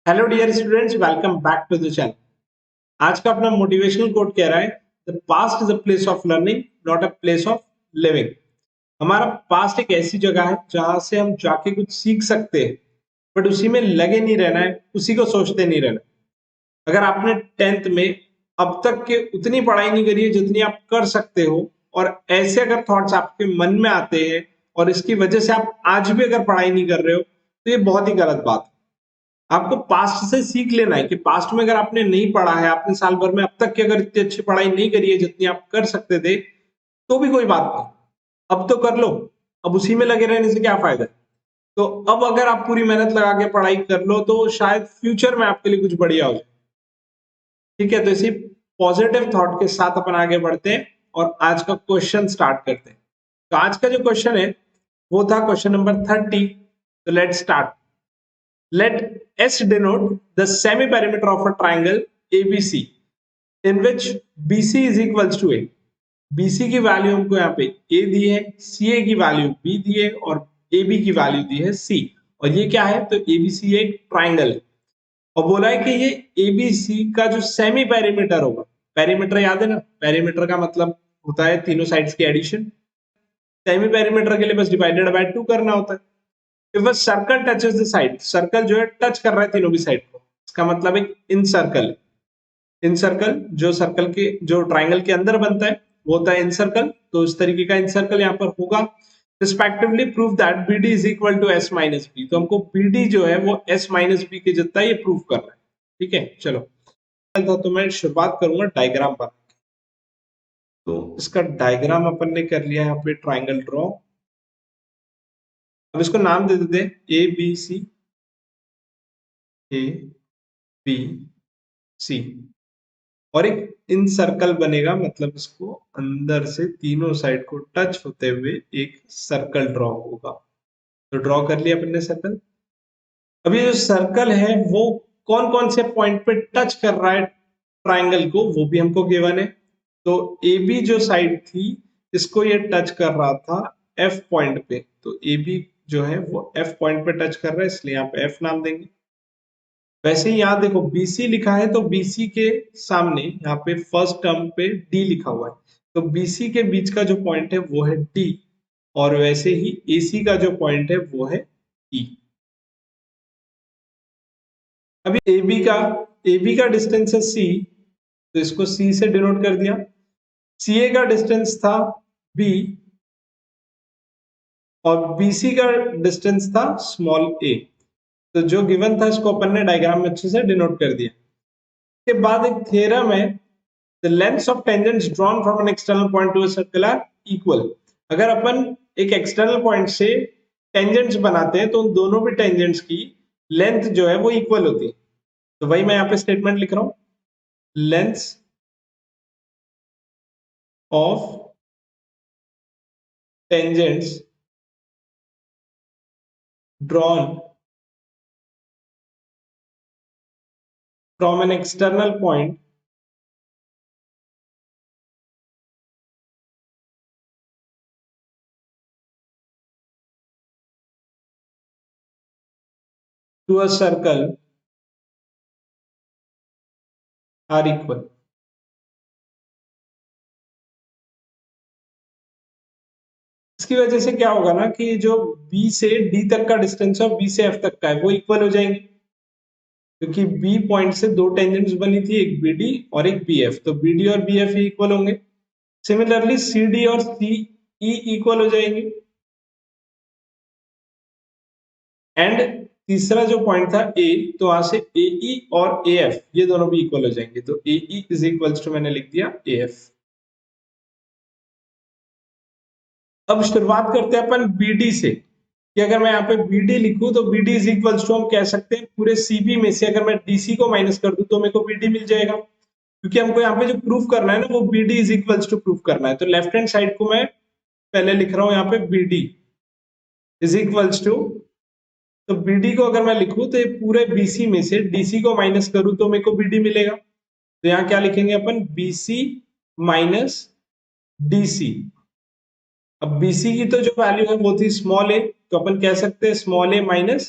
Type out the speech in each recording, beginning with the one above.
Hello dear students, welcome back to the channel. आज का अपना मोटिवेशनल कोट कह रहा है, the past is a place of learning, not a place of living. हमारा past एक ऐसी जगह है जहां से हम जाके कुछ सीख सकते हैं, बट उसी में लगे नहीं रहना है, उसी को सोचते नहीं रहना। अगर आपने 10th में अब तक के उतनी पढ़ाई नहीं करी है जितनी आप कर सकते हो, और ऐसे अगर थॉट्स आपके मन में आते हैं और इसकी वजह से आप आज भी अगर पढ़ाई नहीं कर रहे हो, तो ये बहुत ही गलत बात है। आपको पास्ट से सीख लेना है कि पास्ट में अगर आपने नहीं पढ़ा है, आपने साल भर में अब तक की अगर इतनी अच्छी पढ़ाई नहीं करी है जितनी आप कर सकते थे, तो भी कोई बात नहीं, अब तो कर लो। अब उसी में लगे रहने से क्या फायदा है। तो अब अगर आप पूरी मेहनत लगा के पढ़ाई कर लो तो शायद फ्यूचर में आपके लिए कुछ बढ़िया हो जाए। ठीक है, तो इसी पॉजिटिव थॉट के साथ अपन आगे बढ़ते हैं और आज का क्वेश्चन स्टार्ट करते हैं। तो आज का जो क्वेश्चन है वो था क्वेश्चन नंबर 30। तो let's start. Let S denote the semi-perimeter of a triangle ABC in which BC is equals to A. BC की वैल्यू हमको यहाँ पे A दी है, CA की वैल्यू B दी है और AB की वैल्यू दी है C। और ये क्या है, तो ABC एक ट्राइंगल है और बोला है कि ये ABC का जो सेमी पेरीमीटर होगा, पेरीमीटर याद है ना, पेरीमीटर का मतलब होता है तीनों साइड्स की एडिशन। सेमी पेरीमीटर के लिए बस डिवाइडेड बाय 2 करना होता है। If a circle touches the side, circle जो है टच कर रहा है तीनों की साइड को, इसका मतलब एक इन सर्कल। इन सर्कल जो सर्कल के जो ट्राइंगल के अंदर बनता है वो होता है इन सर्कल। तो इस तरीके का इन सर्कल यहाँ पर होगा। Respectively prove that B D is equal to S minus B. तो हमको बी डी जो है वो एस माइनस बी के जितना ये प्रूव कर रहा है। ठीक है, चलो तो मैं शुरुआत करूंगा डायग्राम पर। तो इसका डायग्राम अपन ने कर लिया यहाँ पे, ट्राइंगल ड्रॉ। अब इसको नाम दे देते A B C, A B C, और एक इन सर्कल बनेगा, मतलब इसको अंदर से तीनों साइड को टच होते हुए एक सर्कल ड्रॉ होगा। तो ड्रॉ कर लिया अपन ने सर्कल। अब ये जो सर्कल है वो कौन कौन से पॉइंट पे टच कर रहा है ट्राइंगल को, वो भी हमको गिवन है। तो ए बी जो साइड थी इसको ये टच कर रहा था एफ पॉइंट पे। तो ए बी जो है वो एफ पॉइंट पे टच कर रहा है, इसलिए यहाँ पे एफ नाम देंगे। वैसे ही यहाँ देखो BC लिखा है तो BC के सामने यहाँ पे फर्स्ट टर्म पे D लिखा हुआ है, तो BC के बीच का जो पॉइंट है वो है D, और वैसे ही AC का जो पॉइंट है वो है E। अभी AB का डिस्टेंस है C, तो इसको C से डिनोट कर दिया। CA का डिस्टेंस था B और BC का डिस्टेंस था स्मॉल a। तो जो गिवन था इसको अपन ने डायग्राम में अच्छे से डिनोट कर दिया। के बाद एक थ्योरम है, the lengths of tangents drawn from an external point to a circle are equal। अगर अपन एक एक्सटर्नल पॉइंट से टेंजेंट्स बनाते हैं तो उन दोनों भी टेंजेंट्स की लेंथ जो है वो इक्वल होती है। तो वही मैं यहाँ पे स्टेटमेंट लिख रहा हूं, lengths of tangents drawn from an external point to a circle are equal. इसकी वजह से क्या होगा ना कि जो B से D तक का डिस्टेंस है और B से F तक का है वो इक्वल हो जाएंगे, क्योंकि B पॉइंट से दो टेंजेंट्स बनी थी, एक BD और एक BF। तो BD और BF इक्वल होंगे। सिमिलरली CD और CE इक्वल हो जाएंगे। एंड तीसरा जो पॉइंट था A, तो वहां से AE और AF ये दोनों भी इक्वल हो जाएंगे। तो AE इज इक्वल्स टू मैंने लिख दिया AF। अब शुरुआत करते हैं अपन BD से, कि अगर मैं यहाँ पे BD लिखूं तो BD इज इक्वल्स टू हम कह सकते हैं पूरे CB में से अगर मैं DC को माइनस कर दूं तो मेरे को BD मिल जाएगा, क्योंकि हमको यहाँ पे जो प्रूफ करना है ना वो BD is equals to proof करना है। तो लेफ्ट हैंड साइड को मैं पहले लिख रहा हूं यहाँ पे BD इज इक्वल्स टू, तो BD को अगर मैं लिखूं तो ये पूरे BC में से DC को माइनस करूं तो मेरे को BD मिलेगा। तो यहाँ क्या लिखेंगे अपन, BC माइनस DC। अब BC की तो जो वैल्यू है वो थी स्मॉल a, तो अपन कह सकते हैं स्मॉल a माइनस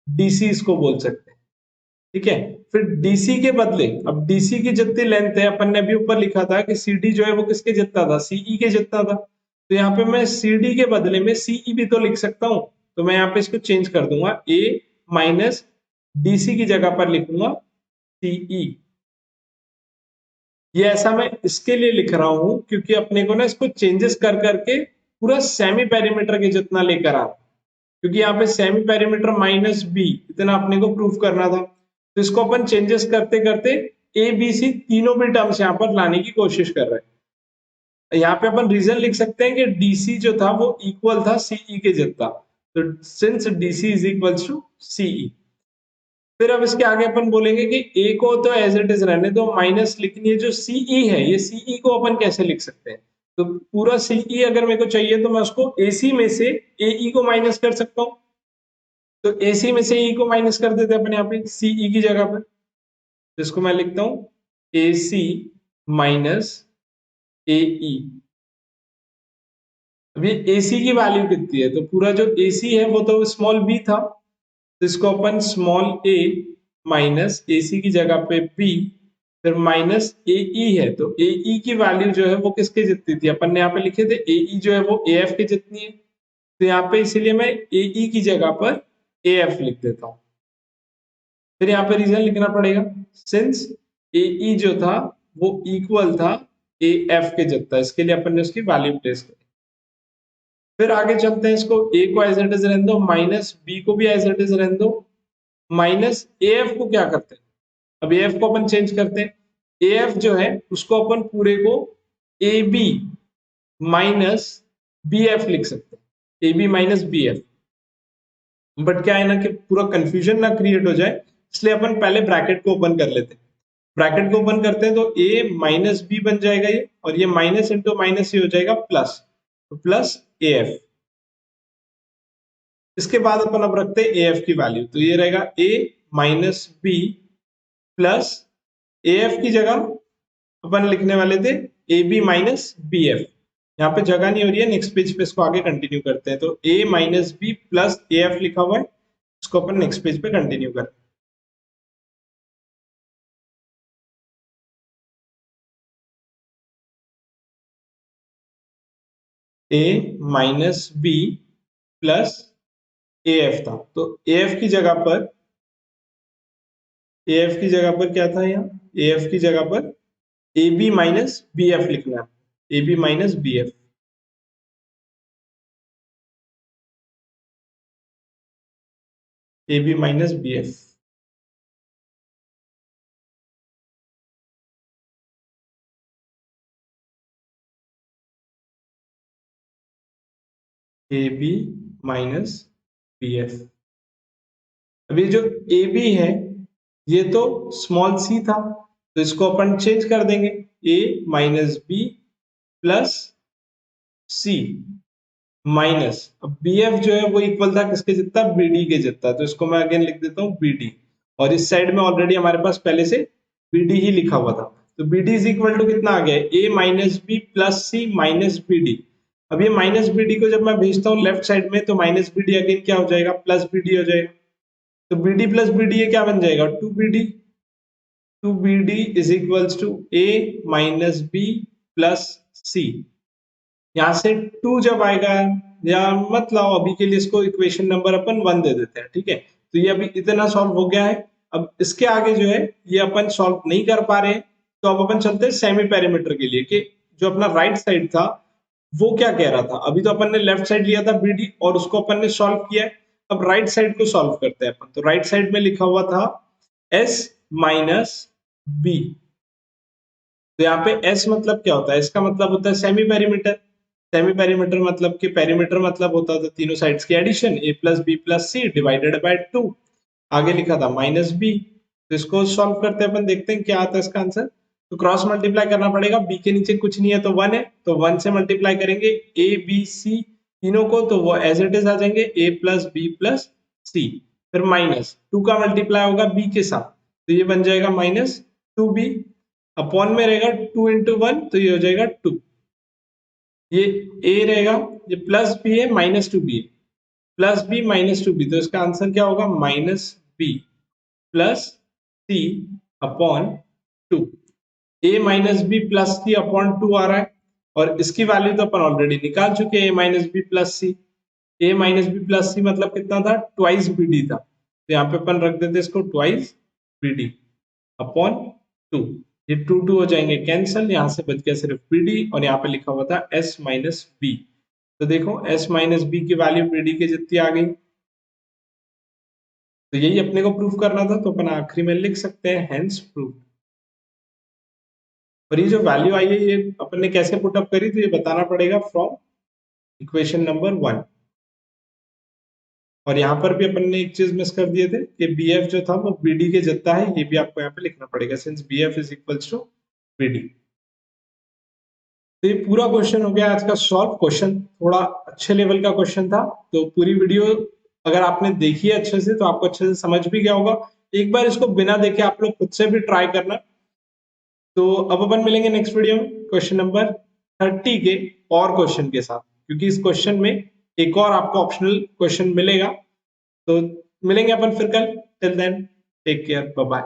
DC इसको बोल सकते हैं। ठीक है। फिर डीसी के बदले, अब डीसी की जितनी लेंथ है, अपन ने अभी ऊपर लिखा था कि सीडी जो है वो किसके जितना था, सीई के जितना था। तो यहाँ पे मैं सीडी के बदले में सीई भी तो लिख सकता हूँ। तो मैं यहाँ पे इसको चेंज कर दूंगा, ए माइनस डीसी की जगह पर लिखूंगा सीई। ये ऐसा मैं इसके लिए लिख रहा हूं क्योंकि अपने को ना इसको चेंजेस कर करके पूरा सेमी पेरीमीटर के जितना लेकर आ, क्योंकि यहाँ पे सेमी पेरीमीटर माइनस बी इतना अपने को प्रूफ करना था। तो इसको अपन चेंजेस करते करते ए बी सी तीनों भी टर्म्स यहाँ पर लाने की कोशिश कर रहे हैं। यहाँ पे अपन रीजन लिख सकते हैं कि डीसी जो था वो इक्वल था सीई के जितना। तो since DC is equal to CE, फिर अब इसके आगे अपन बोलेंगे कि ए को तो एज इट इज रहने दो माइनस, लेकिन ये जो सीई है, ये सीई को अपन कैसे लिख सकते हैं। तो पूरा सीई अगर मेरे को चाहिए तो मैं उसको एसी में से एई को माइनस कर सकता हूँ। तो एसी में से ई को माइनस कर देते हैं अपन यहाँ पे सीई की जगह पर, जिसको मैं लिखता हूँ एसी माइनस एई। अब ये एसी की वैल्यू कितनी है, तो पूरा जो एसी है वो तो स्मॉल बी था, तो इसको अपन स्मॉल ए माइनस एसी की जगह पे बी, फिर माइनस एई है। तो एई की वैल्यू जो है वो किसके जितनी थी, अपन ने यहाँ पे लिखे थे एई जो है वो एएफ के जितनी है। तो यहाँ पे इसीलिए मैं एई की जगह पर एएफ लिख देता हूँ। फिर यहाँ पे रीजन लिखना पड़ेगा, सिंस एई जो था वो इक्वल था एएफ के जितना, इसके लिए अपन ने उसकी वैल्यू प्लेस करी। फिर आगे चलते हैं, इसको ए को एज इट इज रहने दो, माइनस बी को भी एज इट इज रहने दो, माइनस एएफ को क्या करते हैं, अब एएफ को अपन चेंज करते हैं। एएफ जो है उसको अपन पूरे को A B minus B F लिख सकते हैं, A B minus B F. But क्या है ना कि पूरा कंफ्यूजन ना क्रिएट हो जाए, इसलिए अपन पहले ब्रैकेट को ओपन कर लेते हैं। ब्रैकेट को ओपन करते हैं तो ए माइनस बी बन जाएगा ये, और ये माइनस इंटू माइनस ये हो जाएगा प्लस, तो प्लस ए एफ। इसके बाद अपन अब रखते हैं ए एफ की वैल्यू, तो ये रहेगा A minus B plus A F की जगह अपन लिखने वाले थे A B minus B F. यहाँ पे जगह नहीं हो रही है, नेक्स्ट पेज पे इसको आगे कंटिन्यू करते हैं। तो A minus B plus A F लिखा हुआ है, इसको अपन नेक्स्ट पेज पे कंटिन्यू करते हैं। A minus B plus A F था, तो ए एफ की जगह पर, ए एफ की जगह पर क्या था, यहाँ ए एफ की जगह पर A B minus B F लिखना है, A B minus B F, A B minus B F. A B minus B F. अब ये जो ए बी है ये तो स्मॉल सी था, तो इसको अपन चेंज कर देंगे, ए minus B plus C minus, अब बी एफ जो है वो इक्वल था किसके जितना, बी डी के जितना, तो इसको मैं अगेन लिख देता हूँ बी डी। और इस साइड में ऑलरेडी हमारे पास पहले से बी डी ही लिखा हुआ था, तो B D is equal to कितना आ गया, A minus B plus C minus B D. अब ये माइनस बी डी को जब मैं भेजता हूँ लेफ्ट साइड में, तो माइनस बी डी अगेन क्या हो जाएगा, प्लस बी डी हो जाएगा। तो B D plus B D ये क्या बन जाएगा, two B D. Two B D is equals to A minus B plus C. यहाँ से टू जब आएगा, या मत लाओ अभी के लिए, इसको इक्वेशन नंबर अपन 1 दे देते हैं, ठीक है। तो ये अभी इतना सॉल्व हो गया है। अब इसके आगे जो है ये अपन सॉल्व नहीं कर पा रहे हैं, तो अब अपन चलते हैं सेमी पेरीमीटर के लिए, कि जो अपना राइट साइड था वो क्या कह रहा था। अभी तो अपन ने लेफ्ट साइड लिया था बीडी और उसको अपन ने सॉल्व किया है। अब राइट साइड को सॉल्व करते हैं अपन। तो राइट साइड में लिखा हुआ था एस माइनस बी। तो यहाँ पे एस मतलब क्या होता है, इसका मतलब होता है सेमी पेरीमीटर। सेमी पेरीमीटर मतलब कि पेरीमीटर मतलब होता था तीनों साइड्स की addition, A plus B plus C divided by 2। आगे लिखा था माइनस बी। तो इसको सॉल्व करते हैं अपन, देखते हैं क्या आता है इसका आंसर। तो क्रॉस मल्टीप्लाई करना पड़ेगा, बी के नीचे कुछ नहीं है तो 1 है, तो 1 से मल्टीप्लाई करेंगे ए बी सी तीनों को, तो वो एज इट इज आ जाएंगे ए प्लस बी प्लस सी। फिर माइनस 2 का मल्टीप्लाई होगा बी के साथ, तो ये बन जाएगा माइनस 2b, अपॉन में रहेगा 2 इंटू 1, तो ये हो जाएगा 2। ये a रहेगा, ये प्लस बी है minus 2b, plus B minus 2b, तो इसका आंसर क्या होगा, minus B plus C upon 2। a minus B plus C upon 2 आ रहा है और इसकी वैल्यू तो अपन ऑलरेडी निकाल चुके हैं, a minus B plus C. a minus B plus C मतलब कितना था, ट्वाइस bd था, तो यहाँ पे अपन रख देते इसको ट्वाइस bd अपॉन 2। ये 2 हो जाएंगे कैंसिल, यहाँ से बच गया सिर्फ bd और यहाँ पे लिखा हुआ था s माइनस बी। तो देखो s माइनस बी की वैल्यू bd के जितनी आ गई, तो यही अपने को प्रूफ करना था, तो अपन आखिरी में लिख सकते हैं हेंस प्रूफ। और ये जो वैल्यू आई है ये अपन ने कैसे पुट अप करी, तो ये बताना पड़ेगा फ्रॉम इक्वेशन नंबर 1। और यहाँ पर भी अपन ने एक चीज मिस कर दिए थे कि bf जो था वो bd के जितना है, ये भी आपको यहाँ पे लिखना पड़ेगा, since bf is equals to bd। तो ये पूरा क्वेश्चन हो गया आज का सॉल्व। क्वेश्चन थोड़ा अच्छे लेवल का क्वेश्चन था, तो पूरी वीडियो अगर आपने देखी है अच्छे से तो आपको अच्छे से समझ भी गया होगा। एक बार इसको बिना देखे आप लोग खुद से भी ट्राई करना। तो अब अपन मिलेंगे नेक्स्ट वीडियो में क्वेश्चन नंबर 30 के और क्वेश्चन के साथ, क्योंकि इस क्वेश्चन में एक और आपको ऑप्शनल क्वेश्चन मिलेगा। तो मिलेंगे अपन फिर कल। Till then take care, bye bye.